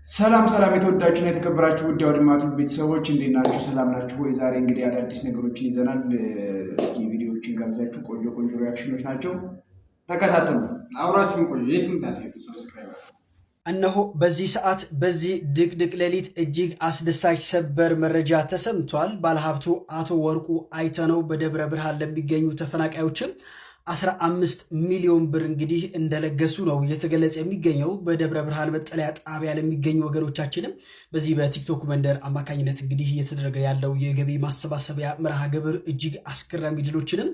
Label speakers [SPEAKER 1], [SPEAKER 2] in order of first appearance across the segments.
[SPEAKER 1] ሰላም የተወዳችሁና የተከበራችሁ ውድ አውድማቱ ቤተሰቦች እንዴት ናችሁ? ሰላም ናችሁ ወይ? ዛሬ እንግዲህ አዳዲስ ነገሮችን ይዘናል። እስኪ ቪዲዮዎችን ጋብዛችሁ ቆንጆ ሪአክሽኖች ናቸው። ተከታተሉ፣ አብራችሁን ቆዩ። የትም እንዳትሄዱ፣ ሰብስክራይብ
[SPEAKER 2] እነሆ በዚህ ሰዓት በዚህ ድቅድቅ ሌሊት እጅግ አስደሳች ሰበር መረጃ ተሰምቷል። ባለሀብቱ አቶ ወርቁ አይተነው በደብረ ብርሃን ለሚገኙ ተፈናቃዮችም 15 ሚሊዮን ብር እንግዲህ እንደለገሱ ነው የተገለጸ የሚገኘው። በደብረ ብርሃን መጠለያ ጣቢያ ለሚገኙ ወገኖቻችንም በዚህ በቲክቶክ መንደር አማካኝነት እንግዲህ እየተደረገ ያለው የገቢ ማሰባሰቢያ መርሃ ግብር እጅግ አስገራሚ ድሎችንም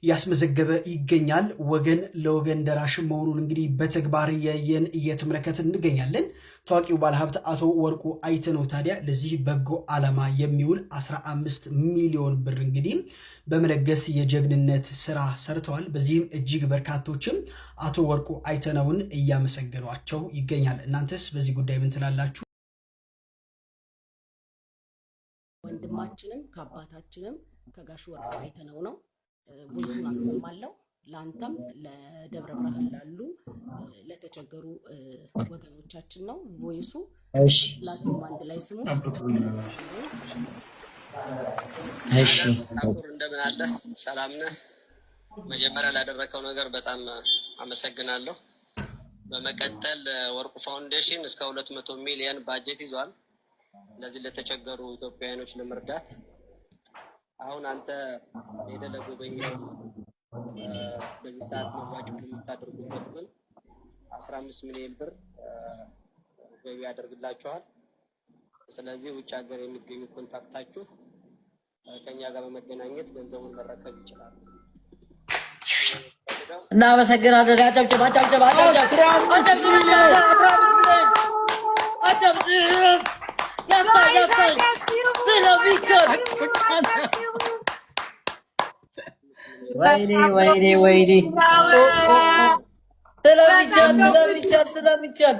[SPEAKER 2] ያስመዘገበ ይገኛል። ወገን ለወገን ደራሽ መሆኑን እንግዲህ በተግባር ያየን እየተመለከትን እንገኛለን። ታዋቂው ባለሀብት አቶ ወርቁ አይተነው ታዲያ ለዚህ በጎ ዓላማ የሚውል 15 ሚሊዮን ብር እንግዲህ በመለገስ የጀግንነት ስራ ሰርተዋል። በዚህም እጅግ በርካቶችም አቶ ወርቁ አይተነውን እያመሰገኗቸው ይገኛል። እናንተስ በዚህ ጉዳይ ምን ትላላችሁ?
[SPEAKER 3] ወንድማችንም ከአባታችንም ከጋሽ ወርቁ አይተነው ነው ቮይሱን አሰማለሁ። ለአንተም ለደብረ ብርሃን ላሉ ለተቸገሩ ወገኖቻችን ነው ቮይሱ።
[SPEAKER 4] እሺ
[SPEAKER 3] ሁላችሁም አንድ ላይ ስሙት።
[SPEAKER 4] እሺ
[SPEAKER 5] እንደምን አለ? ሰላም ነህ? መጀመሪያ ላደረከው ነገር በጣም አመሰግናለሁ። በመቀጠል ወርቁ ፋውንዴሽን እስከ 200 ሚሊዮን ባጀት ይዟል ለዚህ ለተቸገሩ ኢትዮጵያውያኖች ለመርዳት። አሁን አንተ ሄደህ ለጎበኛው በዚህ ሰዓት መዋጮ ለምታደርጉበት ግን 15 ሚሊዮን ብር ገቢ ያደርግላችኋል። ስለዚህ ውጭ ሀገር የሚገኙ ኮንታክታችሁ ከኛ ጋር በመገናኘት ገንዘቡን መረከብ ይችላል።
[SPEAKER 4] እናመሰግናለን። አጨብጭብ አጨብጭብ አጨብጭብ ያሳይ ስለሚቻል ወይኔ ስለሚቻል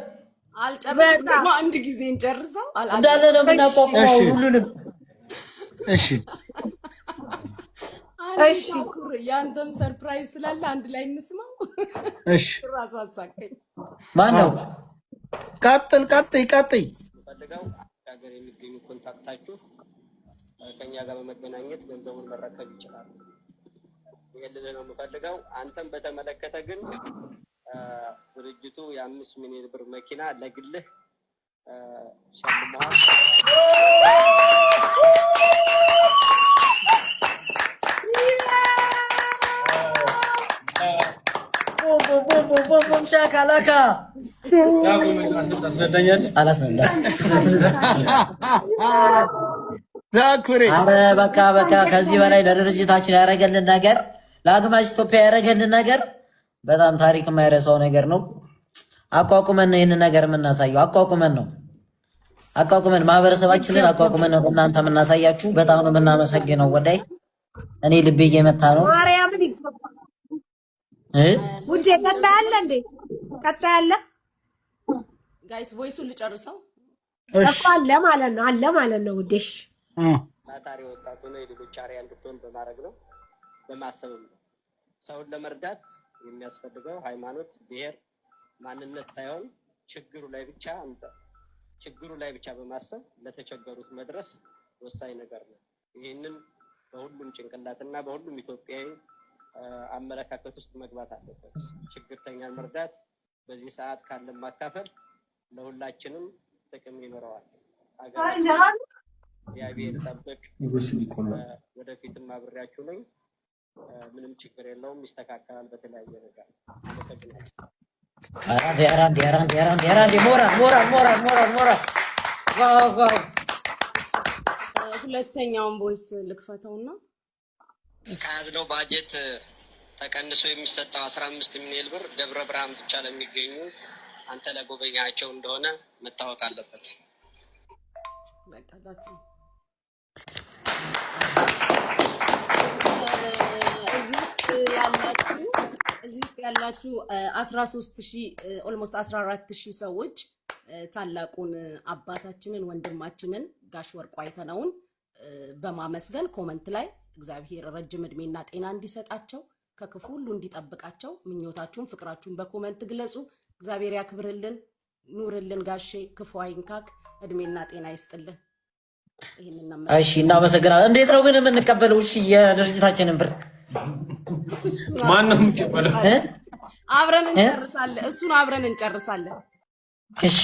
[SPEAKER 3] አልጨረስኩም። አንድ ጊዜ እንጨርሰው
[SPEAKER 4] እንዳለ ነው የምናቋቁመው ሁሉንም።
[SPEAKER 3] እሺ ያንተም ሰርፕራይዝ ስላለ አንድ ላይ እንስማው።
[SPEAKER 2] እሺ
[SPEAKER 3] ራሱ አሳቀኝ።
[SPEAKER 4] ማን ነው?
[SPEAKER 2] ቀጥል
[SPEAKER 5] ፈልገው ሀገር የሚገኙ ኮንታክታችሁ ከኛ ጋር በመገናኘት ገንዘቡን መረከብ ይችላል። ይሄንን ነው የምፈልገው። አንተም በተመለከተ ግን ድርጅቱ የ5 ሚሊዮን ብር መኪና ለግልህ ሸልመዋል።
[SPEAKER 4] ቦም ሻካላካ አረ በቃ ከዚህ በላይ ለድርጅታችን ያደረገልን ነገር ለአግማሽ ኢትዮጵያ ያደረገልን ነገር በጣም ታሪክ የማይረሳው ነገር ነው። አቋቁመን ነው ይህንን ነገር የምናሳየው። አቋቁመን ማህበረሰባችንን አቋቁመን ነው እናንተ የምናሳያችሁ። በጣም ነው የምናመሰግነው። ወዳይ እኔ ልቤ እየመታ ነው።
[SPEAKER 6] ማርያምን ውዴ ቀጣይ አለ
[SPEAKER 3] ጋይስ ቮይሱን ልጨርሰው
[SPEAKER 6] እኮ አለ ማለት ነው ውዴሽ
[SPEAKER 5] ታታሪ ወጣቱ ነው የሌሎች አሪያ እንድትሆን በማድረግ ነው በማሰብም ነው። ሰውን ለመርዳት የሚያስፈልገው ሃይማኖት፣ ብሔር፣ ማንነት ሳይሆን ችግሩ ላይ ብቻ በማሰብ ለተቸገሩት መድረስ ወሳኝ ነገር ነው። ይህንን በሁሉም ጭንቅላትና በሁሉም ኢትዮጵያዊ አመለካከት ውስጥ መግባት አለበት። ችግርተኛን መርዳት በዚህ ሰዓት ካለን ማካፈል ለሁላችንም ጥቅም ይኖረዋል። እግዚአብሔር ይጠብቅ። ወደፊትም አብሬያችሁ ነኝ። ምንም ችግር የለውም፣ ይስተካከላል በተለያየ ነገር። አመሰግናለሁ። ሞራል
[SPEAKER 4] ዋው
[SPEAKER 3] ሁለተኛውን ቮይስ ልክፈተውና
[SPEAKER 5] ከያዝነው ባጀት ተቀንሶ የሚሰጠው 15 ሚሊዮን ብር ደብረ ብርሃን ብቻ ለሚገኙ አንተ ለጎበኛቸው እንደሆነ መታወቅ አለበት።
[SPEAKER 3] እዚህ ውስጥ ያላችሁ 13,000 ኦልሞስት 14,000 ሰዎች ታላቁን አባታችንን ወንድማችንን ጋሽ ወርቁ አይተነውን በማመስገን ኮመንት ላይ እግዚአብሔር ረጅም እድሜና ጤና እንዲሰጣቸው ከክፉ ሁሉ እንዲጠብቃቸው ምኞታችሁን ፍቅራችሁን በኮመንት ግለጹ። እግዚአብሔር ያክብርልን። ኑርልን ጋሼ፣ ክፉ አይንካክ፣ እድሜና ጤና ይስጥልን።
[SPEAKER 4] እሺ እናመሰግናለን። እንዴት ነው ግን የምንቀበለው? እሺ የድርጅታችንን ብር
[SPEAKER 7] ማን ነው የሚቀበለው?
[SPEAKER 3] አብረን እንጨርሳለን። እሱን አብረን እንጨርሳለን።
[SPEAKER 4] እሺ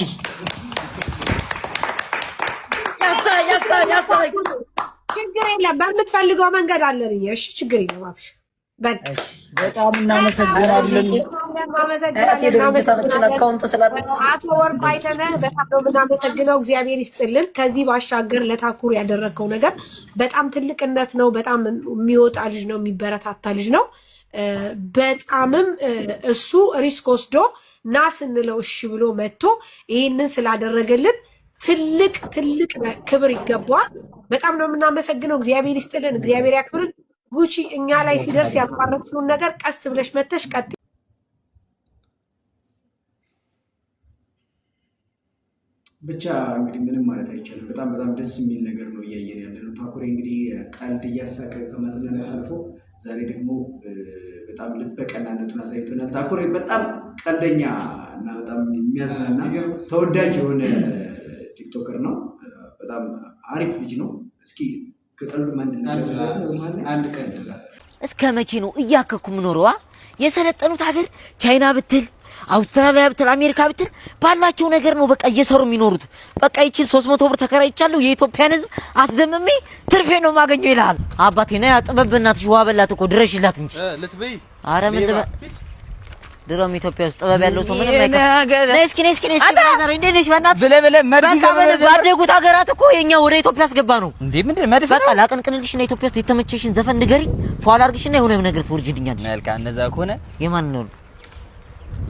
[SPEAKER 4] ያሳ
[SPEAKER 6] ችግር የለም። በምትፈልገው መንገድ አለን። እሺ ችግር የለም። አብሽ
[SPEAKER 4] በጣም እናመሰግናለን።
[SPEAKER 6] አቶ ወርቁ አይተነህ በጣም ነው የምናመሰግነው። እግዚአብሔር ይስጥልን። ከዚህ ባሻገር ለታኩር ያደረግከው ነገር በጣም ትልቅነት ነው። በጣም የሚወጣ ልጅ ነው፣ የሚበረታታ ልጅ ነው። በጣምም እሱ ሪስክ ወስዶ ና ስንለው እሺ ብሎ መጥቶ ይህንን ስላደረገልን ትልቅ ክብር ይገባዋል። በጣም ነው የምናመሰግነው። እግዚአብሔር ይስጥልን፣ እግዚአብሔር ያክብርን። ጉቺ እኛ ላይ ሲደርስ ያቋረጥሽውን ነገር ቀስ ብለሽ መተሽ ቀጥ
[SPEAKER 1] ብቻ እንግዲህ ምንም ማለት አይቻልም። በጣም ደስ የሚል ነገር ነው እያየን ያለ ነው። ታኩሬ እንግዲህ ቀልድ እያሳቀ ከማዝናናት አልፎ ዛሬ ደግሞ በጣም ልበቀናነቱን አሳይቶናል። ታኩሬ በጣም ቀልደኛ እና በጣም የሚያዝናና ተወዳጅ የሆነ ቲክቶከር ነው። በጣም አሪፍ ልጅ ነው። እስኪ ከቀልዱ አንድ ቀን
[SPEAKER 8] እስከ መቼ ነው እያከኩ ምኖረዋ? የሰለጠኑት ሀገር ቻይና ብትል አውስትራሊያ ብትል አሜሪካ ብትል ባላቸው ነገር ነው በቃ እየሰሩ የሚኖሩት። በቃ ይቺ 300 ብር ተከራይቻለሁ የኢትዮጵያን ሕዝብ አስደምሜ ትርፌ ነው ማገኘው ይላል አባቴ። ና ጥበብናትሽ ውሃ በላት እኮ ድረሽላት እንጂ ልትበይ። አረ ምን ድሮም ኢትዮጵያ ውስጥ ጥበብ ያለው ሰው ምንም አይቀር። ነስኪ አታዛሩ እንዴ ነሽ በእናትህ ብለህ ባደጉት ሀገራት እኮ የኛ ወደ ኢትዮጵያ አስገባ ነው እንዴ? ምንድነው መድፈ በቃ ላቀንቅንልሽ እና ኢትዮጵያ ውስጥ የተመቸሽን ዘፈን ንገሪኝ፣ ፏል አድርግሽና የሆነ ነገር ትወርጅልኛለሽ። መልካም እንደዛ ከሆነ የማን ነው?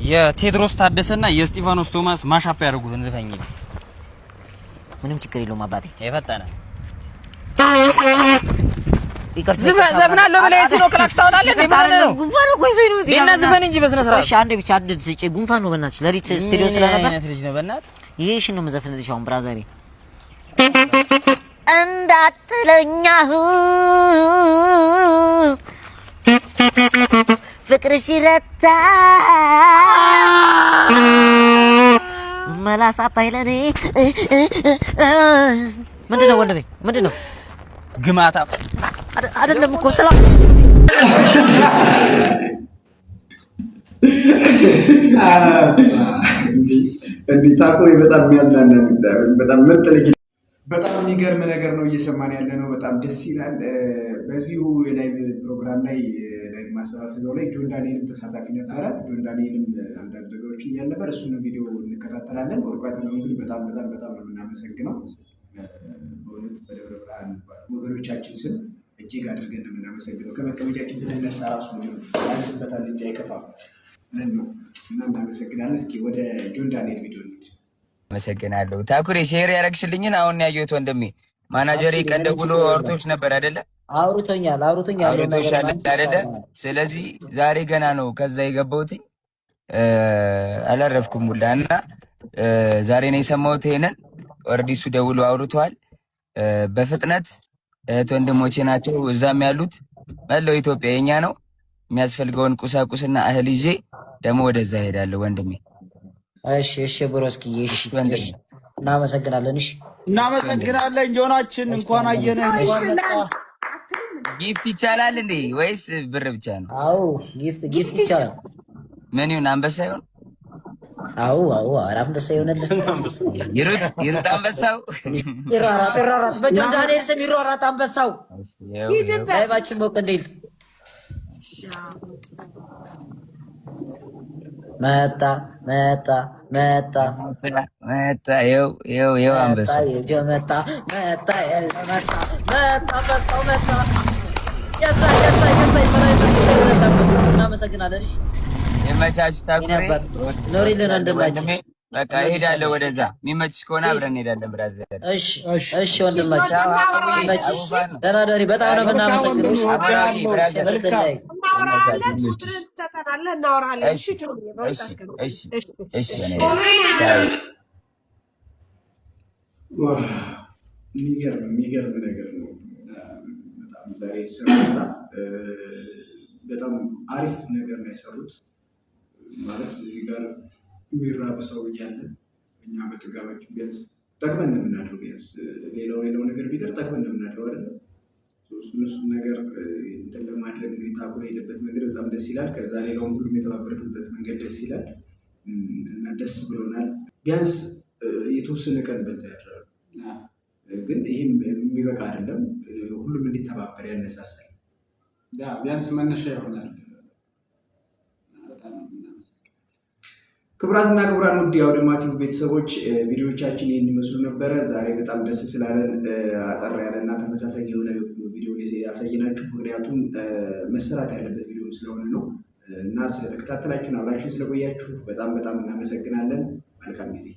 [SPEAKER 7] የቴድሮስ ታደሰና የስጢፋኖስ ቶማስ ማሻፕ ያደርጉትን ዘፈኝ።
[SPEAKER 8] ምንም ችግር የለውም አባቴ።
[SPEAKER 7] የፈጠነ
[SPEAKER 8] ዘፍናለሁ ብለህ እዚህ ነው ክላክስ ታወጣለህ እንዴ? ማለት ነው ጉንፋን እኮ ይዞኝ ነው እዚህ
[SPEAKER 7] እና ዘፈን እንጂ በስነ ስርዓት።
[SPEAKER 8] እሺ አንዴ ብቻ አድድ ስጪ። ጉንፋን ነው በእናትሽ። ለሊት ስቱዲዮ ስለነበር
[SPEAKER 7] አይነት ልጅ ነው በእናትህ።
[SPEAKER 8] ይሄሽ ነው መዘፍንልሽ አሁን ብራዘሬ እንዳትለኛሁ ፍቅርሽ ይረታ መላሳት አይለኔ። ምንድነው ወንድሜ? ምንድነው?
[SPEAKER 7] ግማታ
[SPEAKER 8] አይደለም እኮ ሰላም
[SPEAKER 1] እንዴ ታኩሬ በጣም የሚያዝናና እግዚአብሔር በጣም ምርጥ ልጅ። በጣም የሚገርም ነገር ነው እየሰማን ያለ ነው። በጣም ደስ ይላል። በዚሁ የላይቭ ፕሮግራም ላይ ላይቭ ማሰባሰቢያው ላይ ጆን ዳንኤልም ተሳታፊ ነበረ። ጆን ዳንኤልም አንዳንድ ነገሮችን እያለ ነበር። እሱንም ቪዲዮ እንከታተላለን። ወርቋት ነው እንግዲህ በጣም ነው የምናመሰግነው። በእውነት በደብረ ብርሃን ወገኖቻችን ስም እጅግ አድርገን ነው የምናመሰግነው። ከመቀመጫችን ብንነሳ ራሱ ያንስበታል እንጂ አይከፋም ነው እና እናመሰግናለን። እስኪ ወደ ጆን ዳንኤል ቪዲዮ እንሂድ።
[SPEAKER 9] አመሰግናለሁ ታኩሬ። ሼር ያደረግሽልኝን አሁን ያየሁት ወንድሜ ማናጀሬ ቀን ደውሎ አውርቶች ነበር አይደለ?
[SPEAKER 4] አውርቶኛል
[SPEAKER 9] አይደለ? ስለዚህ ዛሬ ገና ነው ከዛ የገባሁት አላረፍኩም ሁላ እና ዛሬ ነው የሰማሁት ይሄንን። ኦልሬዲ እሱ ደውሎ አውርቷል። በፍጥነት እህት ወንድሞቼ ናቸው እዛም ያሉት። መላው ኢትዮጵያ የኛ ነው። የሚያስፈልገውን ቁሳቁስና እህል ይዤ ደግሞ ወደዛ ሄዳለሁ ወንድሜ።
[SPEAKER 4] እሺ ብሮስኪ፣ እሺ እናመሰግናለን። እሺ
[SPEAKER 10] እናመሰግናለን። ጆናችን እንኳን አየነ።
[SPEAKER 9] ጊፍት ይቻላል እንዴ ወይስ ብር ብቻ ነው?
[SPEAKER 4] አዎ ጊፍት ይቻላል።
[SPEAKER 9] ምን ይሁን? አንበሳ ይሁን?
[SPEAKER 4] አዎ አንበሳ ይሆንልህ።
[SPEAKER 9] ይሩጥ አንበሳው
[SPEAKER 4] ይሯሯጥ በጆን ዳንኤል ስም ይሯሯጥ አንበሳው። ላይባችን ሞቅ እንዴል መጣ
[SPEAKER 9] ይኸው አንበሳው
[SPEAKER 4] መጣ አንበሳው መጣ። እናመሰግናለን። እሺ
[SPEAKER 9] የመቻችሁ ታኩሬ
[SPEAKER 4] ኖሪልን ወንድማችን።
[SPEAKER 9] በቃ እሄዳለሁ ወደዛ። የሚመችሽ ከሆነ አብረን እንሄዳለን ብራዘር።
[SPEAKER 4] እሺ ወንድማችን ተናደሪ። በጣም ነው የምናመሰግነው።
[SPEAKER 1] የሚገርም ነገር ነው። በጣም ዛሬ ስራ በጣም አሪፍ ነገር ነው የሰሩት። ማለት እዚህ ጋር የሚራብ ሰው እያለ እኛ በጥጋባችን ቢያንስ ጠቅመን ነው የምናድረው። ቢያንስ ሌላው ነገር ቢቀር ጠቅመን ነው የምናድረው አይደል? እሱን ነገር እንትን ለማድረግ እንግዲህ ታኩር የሄደበት መንገድ በጣም ደስ ይላል። ከዛ ሌላውን ሁሉም የተባበረበት መንገድ ደስ ይላል እና ደስ ብሎናል። ቢያንስ የተወሰነ ቀን በልታ ያድራሉ። ግን ይህም የሚበቃ አይደለም። ሁሉም እንዲተባበር ያነሳሳል።
[SPEAKER 10] ቢያንስ መነሻ ይሆናል።
[SPEAKER 1] ክቡራትና ክቡራን ውድ የአውድማ ቲዩብ ቤተሰቦች ቪዲዮዎቻችን ይህን ይመስሉ ነበረ። ዛሬ በጣም ደስ ስላለን አጠር ያለና ተመሳሳይ የሆነ ቪዲዮ ያሳየናችሁ፣ ምክንያቱም መሰራት ያለበት ቪዲዮ ስለሆነ ነው እና ስለተከታተላችሁን አብራችሁን ስለቆያችሁ በጣም እናመሰግናለን። መልካም ጊዜ